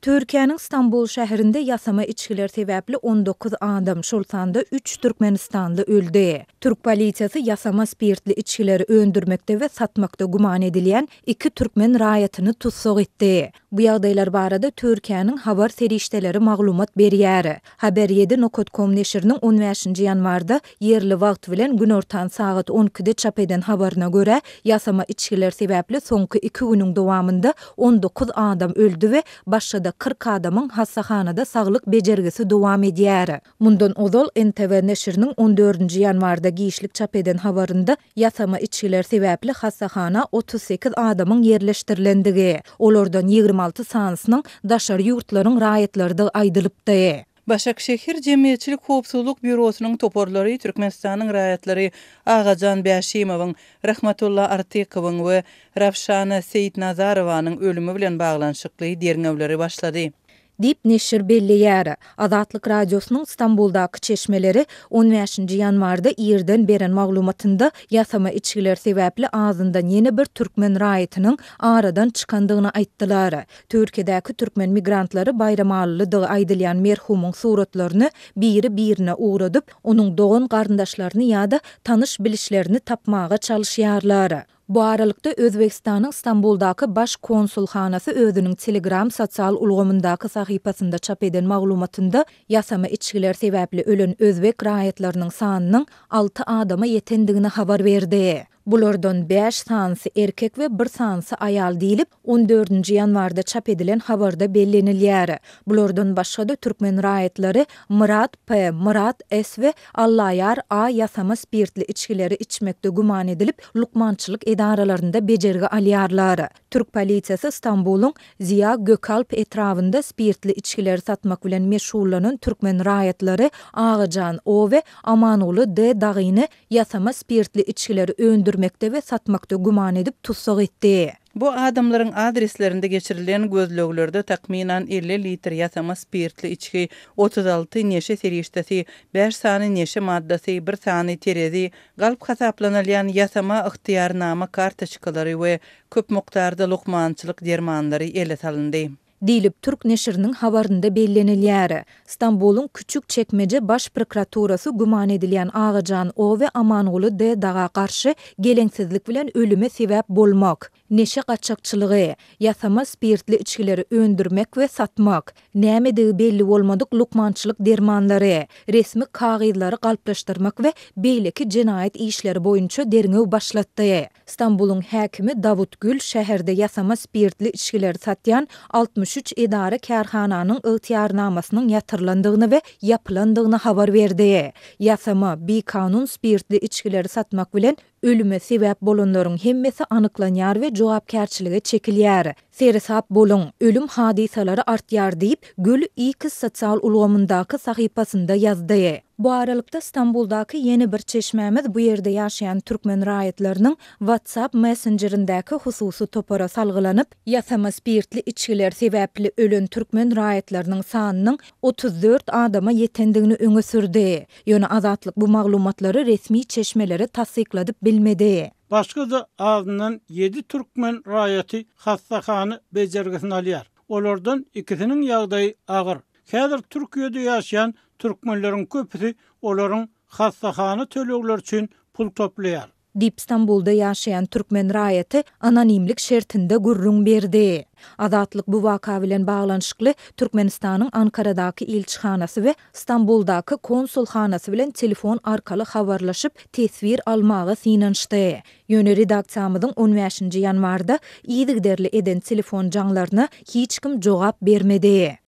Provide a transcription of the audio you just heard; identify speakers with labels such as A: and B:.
A: Türkiýanyň Istanbul şäherinde ýasama içkiler sebäpli 19 adam, şolsanda 3 Türkmenistanly öldü. Türk polisiýasy ýasama spirtli içkileri öndürmekde we satmakda guman edilýän 2 türkmen raýatyny tutsuk etdi. Bu ýagdaýlar barada Türkiýanyň habar serişdeleri maglumat berýär. Haber 7.com neşriniň 15-nji ýanwarda yerli wagt bilen gün ortan saat 12-de çap eden habaryna görä, ýasama içkiler sebäpli soňky 2 günüň dowamında 19 adam öldü we başda 40 adamyň hastahanada saglyk bejergisi dowam edýär. Mundan ozal NTV neşriniň 14-nji ýanwarda giýişlik çap eden habarynda ýasama içkiler sebäpli hastahana 38 adamyň yerleşdirilendigi, olardan 26 sanysynyň daşary ýurtlaryň raýatlarynda aýdylypdy.
B: Başakşehir Jemgyýetçilik Howpsuzlyk Bürosynyň toporlary Türkmenistanyň raýatlary Agajan Bäşimowyň, Rahmatullah Artykowyň we Ravşana Seyitnazarowanyň ölümi bilen baglanşykly derňewleri başlady.
A: Dip neşir belliýär. Azatlyk radiosynyň Istanbuldaky çeşmeleri 15-nji ýanwarda ýerden beren maglumatynda ýasama içkiler sebäpli ağzyndan ýene bir türkmen raýatynyň aradan çykandygyny aýtdylar. Türkiýedäki türkmen migrantlary bayramalydygy aýdylýan merhumyň suratlaryny biri-birine ugradyp, onuň dogan garyndaşlaryny ýa-da tanyş bilişlerini tapmaga çalışýarlar. Bu aralykda Özbekistanyň Istanbuldaky baş konsulhanasy özüniň Telegram sosial ulgamyndaky sahypasynda çap eden maglumatynda ýasama içkiler sebäpli ölen özbek raýatlarynyň sanynyň 6 adama ýetendigini habar berdi. Bulardan 5 sanysi erkek we 1 sanysi aýal diýilip 14-nji ýanwarda çap edilen habarda bellenilýär. Bulardan başga türkmen raýatlary Murat P, Murat S we Allaýar A ýasama spirtli içkileri içmekde guman edilip lukmançylyk edaralarynda bejergi alýarlar. Türk polisiýasy Istanbuluň Ziya Gökalp etrawynda spirtli içkileri satmak bilen meşhullanan türkmen raýatlary Agajan O we Amanoğlu D dagyny ýasama spirtli içkileri öndürmekde we satmakda guman edip tutsuk etdi.
B: Bu adamlaryň adreslerinde geçirilen gözleglerde takminan 50 litr ýasama spirtli içki, 36 neşe serişdesi, 5 sany neşe maddasy, 1 sany terezi, galp hasaplanylýan ýasama ıhtiýarnama kartaçkalary we köp mukdarda lukmançylyk dermanlary ele salyndy.
A: Dilip Türk neşriniň habarynda bellenilýär. Istanbul'un küçük çekmece baş prokuraturasy guman edilýän Agajan O we Amanoğlu D daga karşı geleňsizlik bilen ölüme sebäp bolmak, neşe gaçakçylygy, ýasama spirtli içkileri öndürmek we satmak, näme belli bolmadyk lukmançylyk dermanlary, resmi kagydlary galplaşdyrmak we beýleki jenaýat işleri boýunça derňew başlatdy. Istanbul'un häkimi Davut Gül şäherde ýasama spirtli içkileri satýan 63 idare kärhananyň ıhtiýarnamasynyň ýatyrlandygyny we ýapylandygyny habar berdi. Ýasama bi-kanun spirtli içkileri satmak bilen ölüme sebäp bolanlaryň hemmesi anyklanýar we jogapkärçilige çekilýär. Seresap bolun, ölüm hadisalary artýar diýip Gül X sosial ulgamyndaky sahypasynda ýazdy. Bu aralykda Istanbuldaky ýeni bir çeşmämiz bu ýerde ýaşaýan türkmen raýatlarynyň WhatsApp messengerindäki hususy topara salgylanyp, ýasama spirtli içkiler sebäpli ölen türkmen raýatlarynyň sanynyň 34 adama ýetendigini öňe sürdi. Ýöne Azatlyk bu maglumatlary resmi çeşmelere tassykladyp bilmedi.
C: Başga da ağzından 7 türkmen raýaty hastahany bejergisini alýar. Olardan ikisiniň ýagdaýy agyr. Häzir Türkiýede ýaşaýan türkmenleriň köpüsi olaryň hastahany tölegler üçin pul toplaýar.
A: Dip Istanbul'da ýaşaýan türkmen raýaty anonimlik şertinde gurrun berdi. Azatlyk bu waka bilen baglanşykly Türkmenistanyň Ankaradaky elçihanasy we Istanbuldaky konsulhanasy bilen telefon arkaly habarlaşyp tesbir almagy synanşdy. Ýöne redaksiýamyzyň 15-nji ýanwarda ýygyderli eden telefon jaňlaryna hiç kim jogap bermedi.